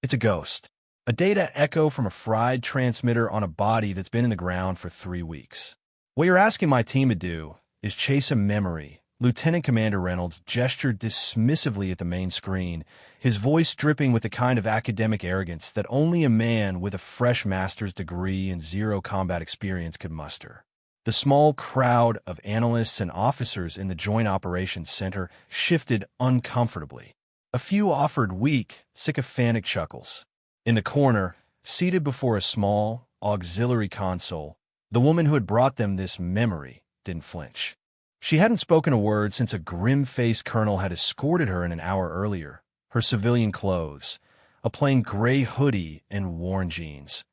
It's a ghost. A data echo from a fried transmitter on a body that's been in the ground for 3 weeks. What you're asking my team to do is chase a memory. Lieutenant Commander Reynolds gestured dismissively at the main screen, his voice dripping with the kind of academic arrogance that only a man with a fresh master's degree and zero combat experience could muster. The small crowd of analysts and officers in the Joint Operations Center shifted uncomfortably. A few offered weak, sycophantic chuckles. In the corner, seated before a small, auxiliary console, the woman who had brought them this memory didn't flinch. She hadn't spoken a word since a grim-faced colonel had escorted her in an hour earlier, her civilian clothes, a plain gray hoodie and worn jeans,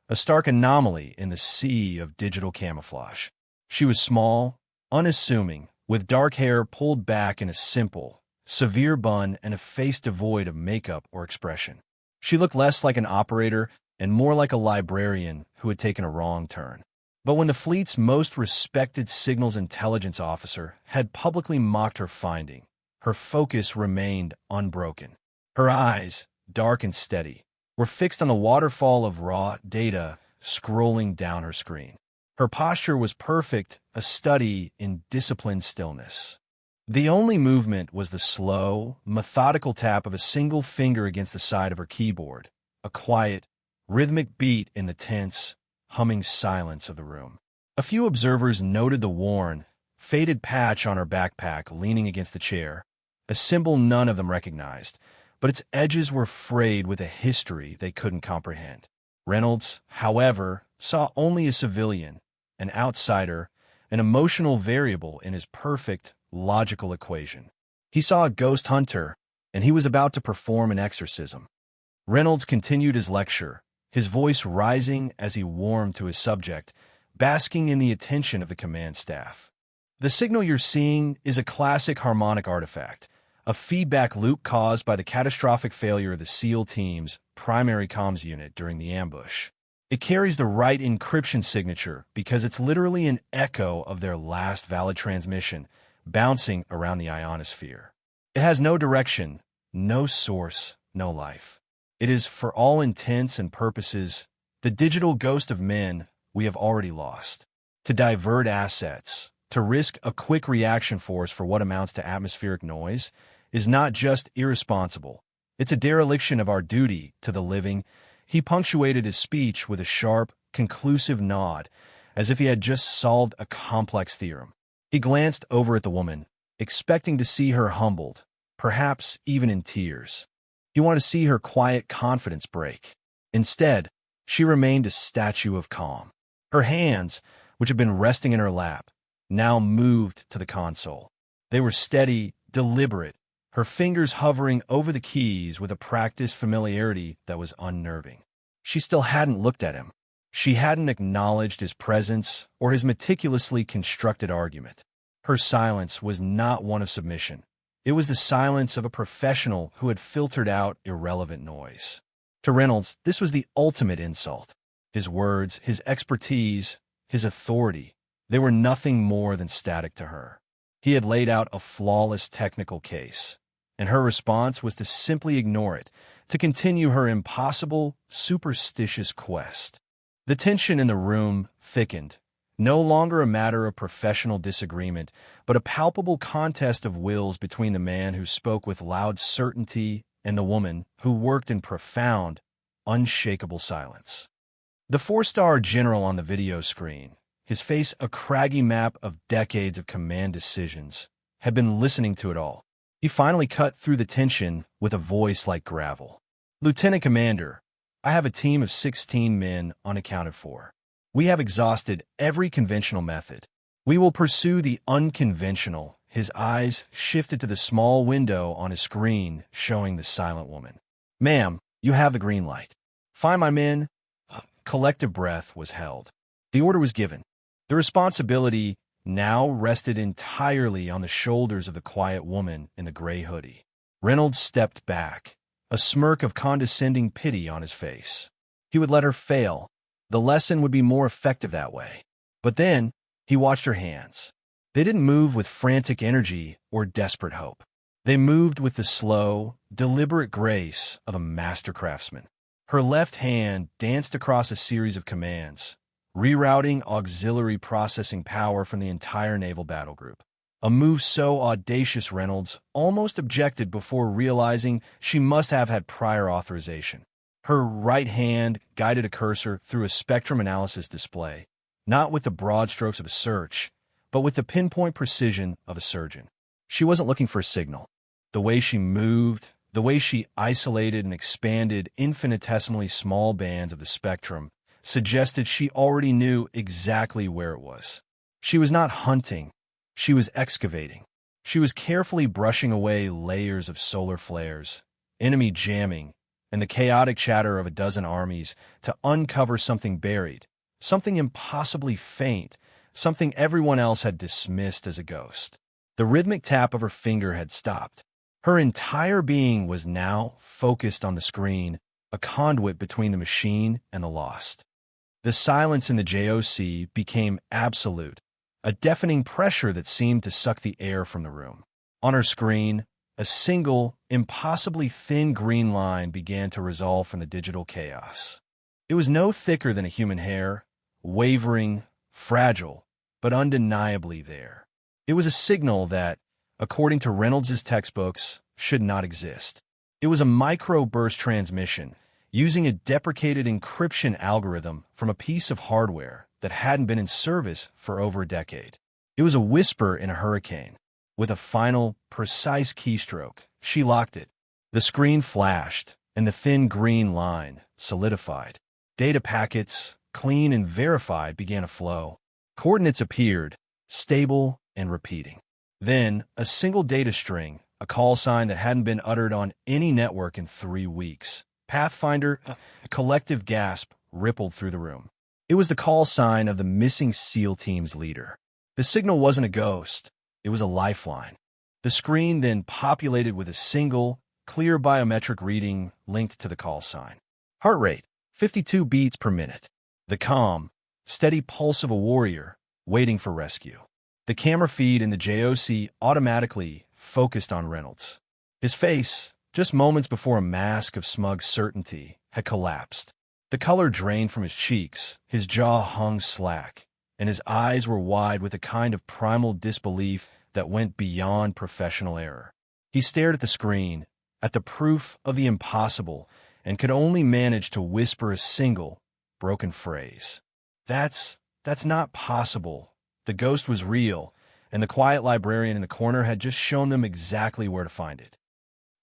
a stark anomaly in the sea of digital camouflage. She was small, unassuming, with dark hair pulled back in a simple, severe bun and a face devoid of makeup or expression. She looked less like an operator and more like a librarian who had taken a wrong turn. But when the fleet's most respected signals intelligence officer had publicly mocked her finding, her focus remained unbroken. Her eyes, dark and steady, were fixed on the waterfall of raw data scrolling down her screen. Her posture was perfect, a study in disciplined stillness. The only movement was the slow, methodical tap of a single finger against the side of her keyboard, a quiet, rhythmic beat in the tense, humming silence of the room. A few observers noted the worn, faded patch on her backpack leaning against the chair, a symbol none of them recognized, but its edges were frayed with a history they couldn't comprehend. Reynolds, however, saw only a civilian, an outsider, an emotional variable in his perfect, logical equation. He saw a ghost hunter, and he was about to perform an exorcism. Reynolds continued his lecture, his voice rising as he warmed to his subject, basking in the attention of the command staff. The signal you're seeing is a classic harmonic artifact, a feedback loop caused by the catastrophic failure of the SEAL team's primary comms unit during the ambush. It carries the right encryption signature because it's literally an echo of their last valid transmission, bouncing around the ionosphere. It has no direction, no source, no life. It is, for all intents and purposes, the digital ghost of men we have already lost. To divert assets, to risk a quick reaction force for what amounts to atmospheric noise, is not just irresponsible. It's a dereliction of our duty to the living. He punctuated his speech with a sharp, conclusive nod, as if he had just solved a complex theorem. He glanced over at the woman, expecting to see her humbled, perhaps even in tears. He wanted to see her quiet confidence break. Instead, she remained a statue of calm. Her hands, which had been resting in her lap, now moved to the console. They were steady, deliberate, her fingers hovering over the keys with a practiced familiarity that was unnerving. She still hadn't looked at him. She hadn't acknowledged his presence or his meticulously constructed argument. Her silence was not one of submission. It was the silence of a professional who had filtered out irrelevant noise. To Reynolds, this was the ultimate insult. His words, his expertise, his authority, they were nothing more than static to her. He had laid out a flawless technical case, and her response was to simply ignore it, to continue her impossible, superstitious quest. The tension in the room thickened, no longer a matter of professional disagreement, but a palpable contest of wills between the man who spoke with loud certainty and the woman who worked in profound, unshakable silence. The four-star general on the video screen, his face a craggy map of decades of command decisions, had been listening to it all. He finally cut through the tension with a voice like gravel. "Lieutenant Commander, I have a team of 16 men unaccounted for. We have exhausted every conventional method. We will pursue the unconventional." His eyes shifted to the small window on his screen showing the silent woman. "Ma'am, you have the green light. Find my men." A collective breath was held. The order was given. The responsibility now rested entirely on the shoulders of the quiet woman in the gray hoodie. Reynolds stepped back, a smirk of condescending pity on his face. He would let her fail. The lesson would be more effective that way. But then, he watched her hands. They didn't move with frantic energy or desperate hope. They moved with the slow, deliberate grace of a master craftsman. Her left hand danced across a series of commands, rerouting auxiliary processing power from the entire naval battle group. A move so audacious Reynolds almost objected before realizing she must have had prior authorization. Her right hand guided a cursor through a spectrum analysis display, not with the broad strokes of a search, but with the pinpoint precision of a surgeon. She wasn't looking for a signal. The way she moved, the way she isolated and expanded infinitesimally small bands of the spectrum suggested she already knew exactly where it was. She was not hunting. She was excavating. She was carefully brushing away layers of solar flares, enemy jamming, and the chaotic chatter of a dozen armies to uncover something buried, something impossibly faint, something everyone else had dismissed as a ghost. The rhythmic tap of her finger had stopped. Her entire being was now focused on the screen, a conduit between the machine and the lost. The silence in the JOC became absolute, a deafening pressure that seemed to suck the air from the room. On her screen, a single, impossibly thin green line began to resolve from the digital chaos. It was no thicker than a human hair, wavering, fragile, but undeniably there. It was a signal that, according to Reynolds's textbooks, should not exist. It was a microburst transmission, using a deprecated encryption algorithm from a piece of hardware that hadn't been in service for over a decade. It was a whisper in a hurricane. With a final, precise keystroke, she locked it. The screen flashed, and the thin green line solidified. Data packets, clean and verified, began to flow. Coordinates appeared, stable and repeating. Then, a single data string, a call sign that hadn't been uttered on any network in 3 weeks. Pathfinder, a collective gasp rippled through the room. It was the call sign of the missing SEAL team's leader. The signal wasn't a ghost. It was a lifeline. The screen then populated with a single, clear biometric reading linked to the call sign. Heart rate, 52 beats per minute. The calm, steady pulse of a warrior waiting for rescue. The camera feed in the JOC automatically focused on Reynolds. His face, just moments before a mask of smug certainty, had collapsed. The color drained from his cheeks, his jaw hung slack, and his eyes were wide with a kind of primal disbelief that went beyond professional error. He stared at the screen, at the proof of the impossible, and could only manage to whisper a single, broken phrase. That's not possible. The ghost was real, and the quiet librarian in the corner had just shown them exactly where to find it.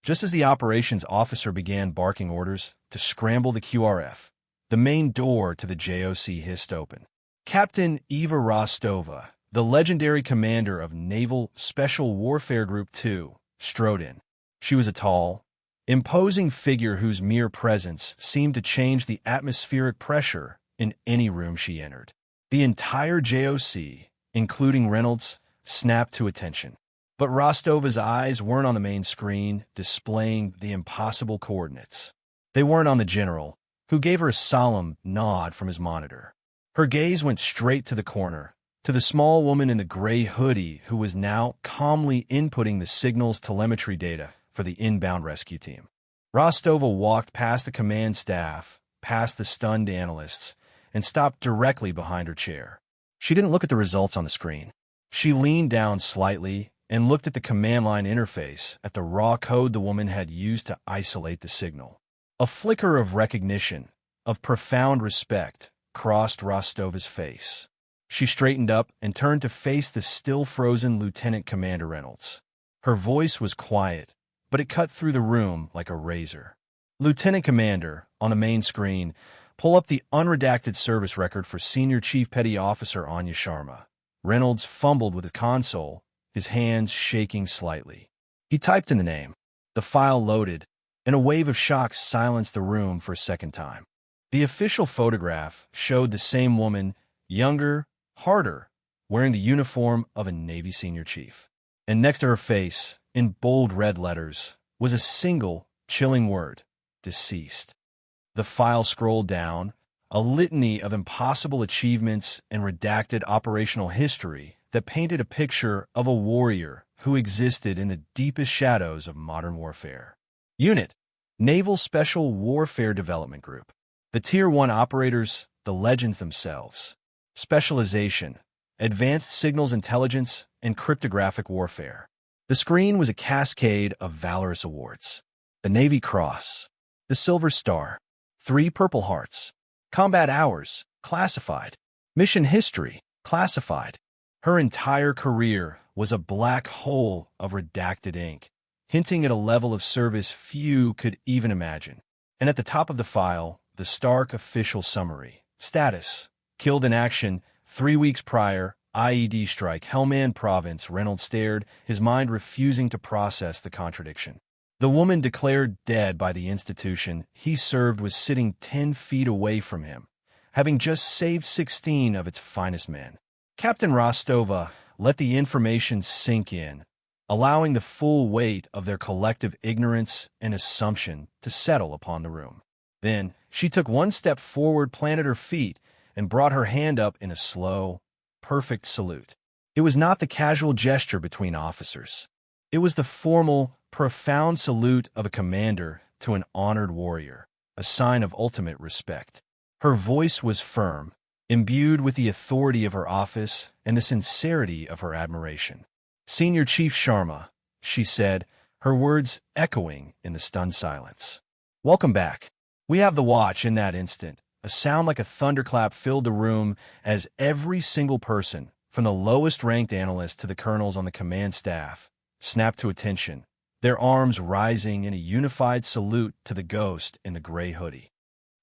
Just as the operations officer began barking orders to scramble the QRF, the main door to the JOC hissed open. Captain Eva Rostova, the legendary commander of Naval Special Warfare Group 2, strode in. She was a tall, imposing figure whose mere presence seemed to change the atmospheric pressure in any room she entered. The entire JOC, including Reynolds, snapped to attention. But Rostova's eyes weren't on the main screen, displaying the impossible coordinates. They weren't on the general, who gave her a solemn nod from his monitor. Her gaze went straight to the corner, to the small woman in the gray hoodie who was now calmly inputting the signal's telemetry data for the inbound rescue team. Rostova walked past the command staff, past the stunned analysts, and stopped directly behind her chair. She didn't look at the results on the screen. She leaned down slightly and looked at the command line interface, at the raw code the woman had used to isolate the signal. A flicker of recognition, of profound respect, crossed Rostova's face. She straightened up and turned to face the still-frozen Lieutenant Commander Reynolds. Her voice was quiet, but it cut through the room like a razor. Lieutenant Commander, on the main screen, pull up the unredacted service record for Senior Chief Petty Officer Anya Sharma. Reynolds fumbled with his console, his hands shaking slightly. He typed in the name. The file loaded, and a wave of shock silenced the room for a second time. The official photograph showed the same woman, younger, harder, wearing the uniform of a Navy senior chief. And next to her face, in bold red letters, was a single, chilling word: deceased. The file scrolled down, a litany of impossible achievements and redacted operational history that painted a picture of a warrior who existed in the deepest shadows of modern warfare. Unit: Naval Special Warfare Development Group. The Tier 1 operators, the legends themselves. Specialization: Advanced Signals Intelligence and Cryptographic Warfare. The screen was a cascade of valorous awards. The Navy Cross, the Silver Star, 3 Purple Hearts. Combat Hours, classified. Mission History, classified. Her entire career was a black hole of redacted ink, hinting at a level of service few could even imagine. And at the top of the file, the stark official summary. Status: Killed in action 3 weeks prior, IED strike, Helmand Province. Reynolds stared, his mind refusing to process the contradiction. The woman declared dead by the institution he served was sitting 10 feet away from him, having just saved 16 of its finest men. Captain Rostova let the information sink in, allowing the full weight of their collective ignorance and assumption to settle upon the room. Then she took one step forward, planted her feet, and brought her hand up in a slow, perfect salute. It was not the casual gesture between officers. It was the formal, profound salute of a commander to an honored warrior, a sign of ultimate respect. Her voice was firm, imbued with the authority of her office and the sincerity of her admiration. "Senior Chief Sharma," she said, her words echoing in the stunned silence. "Welcome back." "We have the watch." In that instant, a sound like a thunderclap filled the room as every single person, from the lowest-ranked analyst to the colonels on the command staff, snapped to attention, their arms rising in a unified salute to the ghost in the gray hoodie.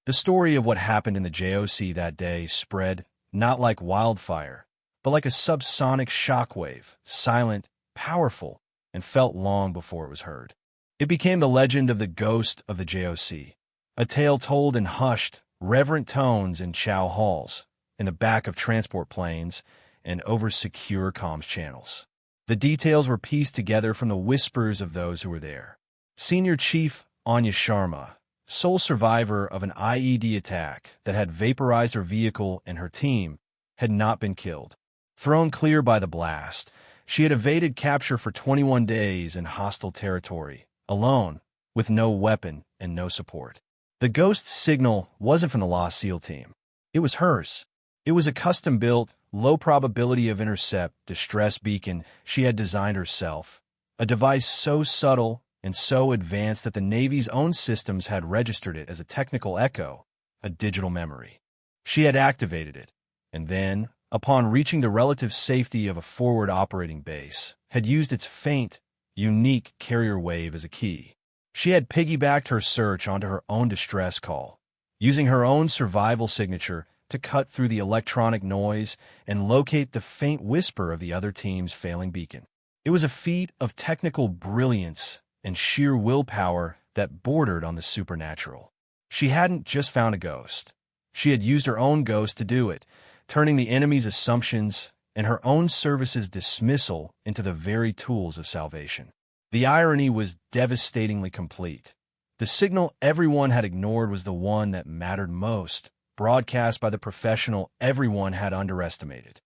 The story of what happened in the JOC that day spread, not like wildfire, but like a subsonic shockwave, silent, powerful, and felt long before it was heard. It became the legend of the ghost of the JOC, a tale told in hushed, reverent tones in chow halls, in the back of transport planes, and over secure comms channels. The details were pieced together from the whispers of those who were there. Senior Chief Anya Sharma, sole survivor of an IED attack that had vaporized her vehicle and her team, had not been killed. Thrown clear by the blast, she had evaded capture for 21 days in hostile territory, alone, with no weapon and no support. The ghost signal wasn't from the Lost SEAL team. It was hers. It was a custom-built, low-probability of intercept distress beacon she had designed herself, a device so subtle and so advanced that the Navy's own systems had registered it as a technical echo, a digital memory. She had activated it, and then, upon reaching the relative safety of a forward operating base, had used its faint, unique carrier wave as a key. She had piggybacked her search onto her own distress call, using her own survival signature to cut through the electronic noise and locate the faint whisper of the other team's failing beacon. It was a feat of technical brilliance and sheer willpower that bordered on the supernatural. She hadn't just found a ghost. She had used her own ghost to do it, turning the enemy's assumptions and her own service's dismissal into the very tools of salvation. The irony was devastatingly complete. The signal everyone had ignored was the one that mattered most, broadcast by the professional everyone had underestimated.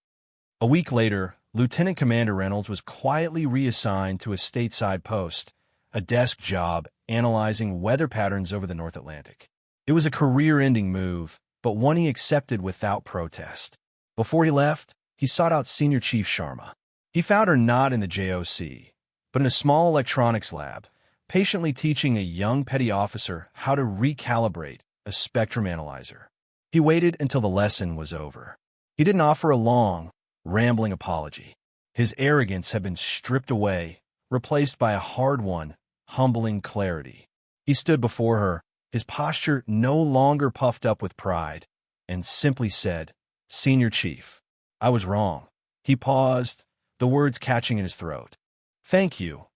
A week later, Lieutenant Commander Reynolds was quietly reassigned to a stateside post, a desk job analyzing weather patterns over the North Atlantic. It was a career-ending move, but one he accepted without protest. Before he left, he sought out Senior Chief Sharma. He found her not in the JOC, but in a small electronics lab, patiently teaching a young petty officer how to recalibrate a spectrum analyzer. He waited until the lesson was over. He didn't offer a long, rambling apology. His arrogance had been stripped away, replaced by a hard-won, humbling clarity. He stood before her, his posture no longer puffed up with pride, and simply said, "Senior Chief, I was wrong." He paused, the words catching in his throat. "Thank you."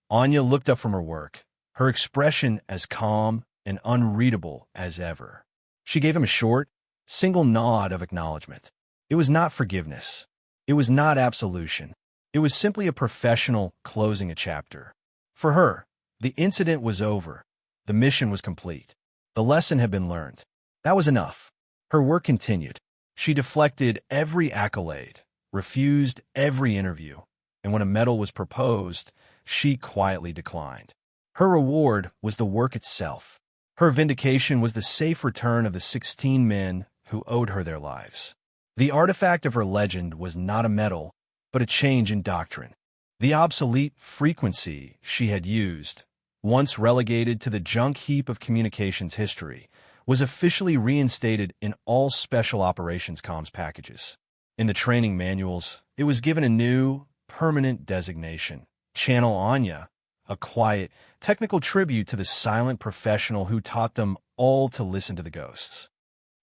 Anya looked up from her work, her expression as calm and unreadable as ever. She gave him a short, single nod of acknowledgement. It was not forgiveness. It was not absolution. It was simply a professional closing a chapter. For her, the incident was over. The mission was complete. The lesson had been learned. That was enough. Her work continued. She deflected every accolade, refused every interview, and when a medal was proposed, she quietly declined. Her reward was the work itself. Her vindication was the safe return of the 16 men who owed her their lives. The artifact of her legend was not a medal, but a change in doctrine. The obsolete frequency she had used, once relegated to the junk heap of communications history, was officially reinstated in all special operations comms packages. In the training manuals, it was given a new, permanent designation, Channel Anya, a quiet, technical tribute to the silent professional who taught them all to listen to the ghosts.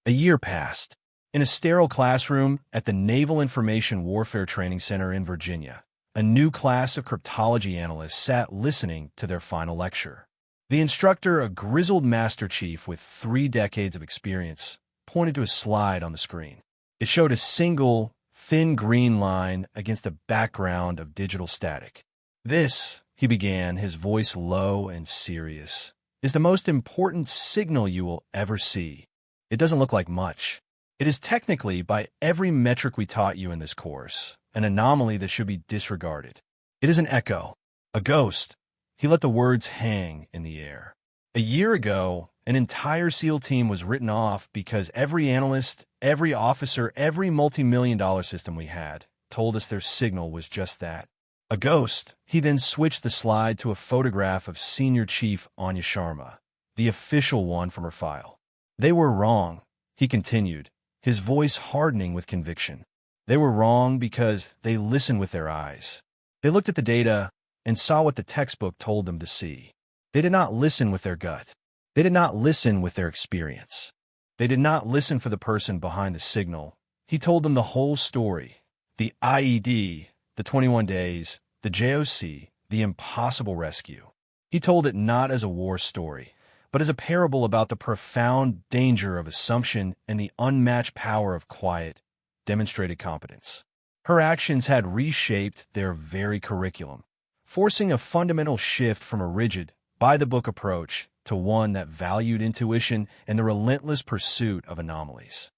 A year passed. In a sterile classroom at the Naval Information Warfare Training Center in Virginia, a new class of cryptology analysts sat listening to their final lecture. The instructor, a grizzled master chief with 3 decades of experience, pointed to a slide on the screen. It showed a single, thin green line against a background of digital static. "This," he began, his voice low and serious, "is the most important signal you will ever see. It doesn't look like much. It is technically, by every metric we taught you in this course, an anomaly that should be disregarded. It is an echo, a ghost." He let the words hang in the air. A year ago, an entire SEAL team was written off because every analyst, every officer, every multi-million-dollar system we had told us their signal was just that, a ghost. He then switched the slide to a photograph of Senior Chief Anya Sharma, the official one from her file. "They were wrong," he continued, his voice hardening with conviction. "They were wrong because they listened with their eyes. They looked at the data and saw what the textbook told them to see. They did not listen with their gut. They did not listen with their experience. They did not listen for the person behind the signal." He told them the whole story. The IED, the 21 days, the JOC, the impossible rescue. He told it not as a war story, but as a parable about the profound danger of assumption and the unmatched power of quiet, demonstrated competence. Her actions had reshaped their very curriculum, forcing a fundamental shift from a rigid, by-the-book approach to one that valued intuition and the relentless pursuit of anomalies.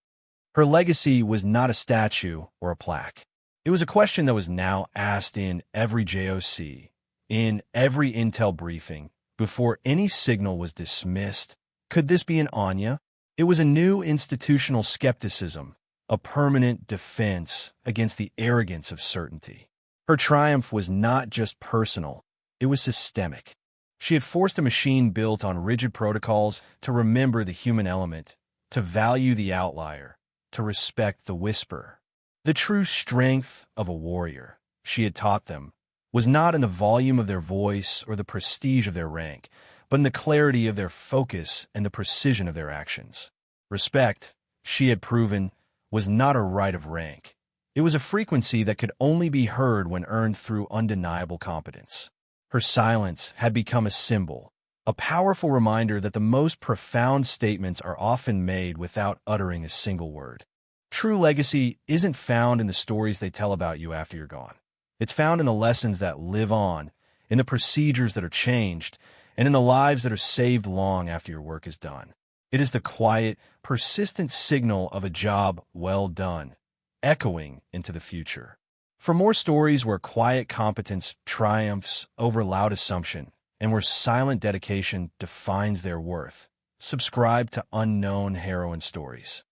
Her legacy was not a statue or a plaque. It was a question that was now asked in every JOC, in every intel briefing, before any signal was dismissed. Could this be an Anya? It was a new institutional skepticism, a permanent defense against the arrogance of certainty. Her triumph was not just personal, it was systemic. She had forced a machine built on rigid protocols to remember the human element, to value the outlier, to respect the whisper. The true strength of a warrior, she had taught them, was not in the volume of their voice or the prestige of their rank, but in the clarity of their focus and the precision of their actions. Respect, she had proven, was not a right of rank. It was a frequency that could only be heard when earned through undeniable competence. Her silence had become a symbol, a powerful reminder that the most profound statements are often made without uttering a single word. True legacy isn't found in the stories they tell about you after you're gone. It's found in the lessons that live on, in the procedures that are changed, and in the lives that are saved long after your work is done. It is the quiet, persistent signal of a job well done, echoing into the future. For more stories where quiet competence triumphs over loud assumption and where silent dedication defines their worth, subscribe to Unknown Heroine Stories.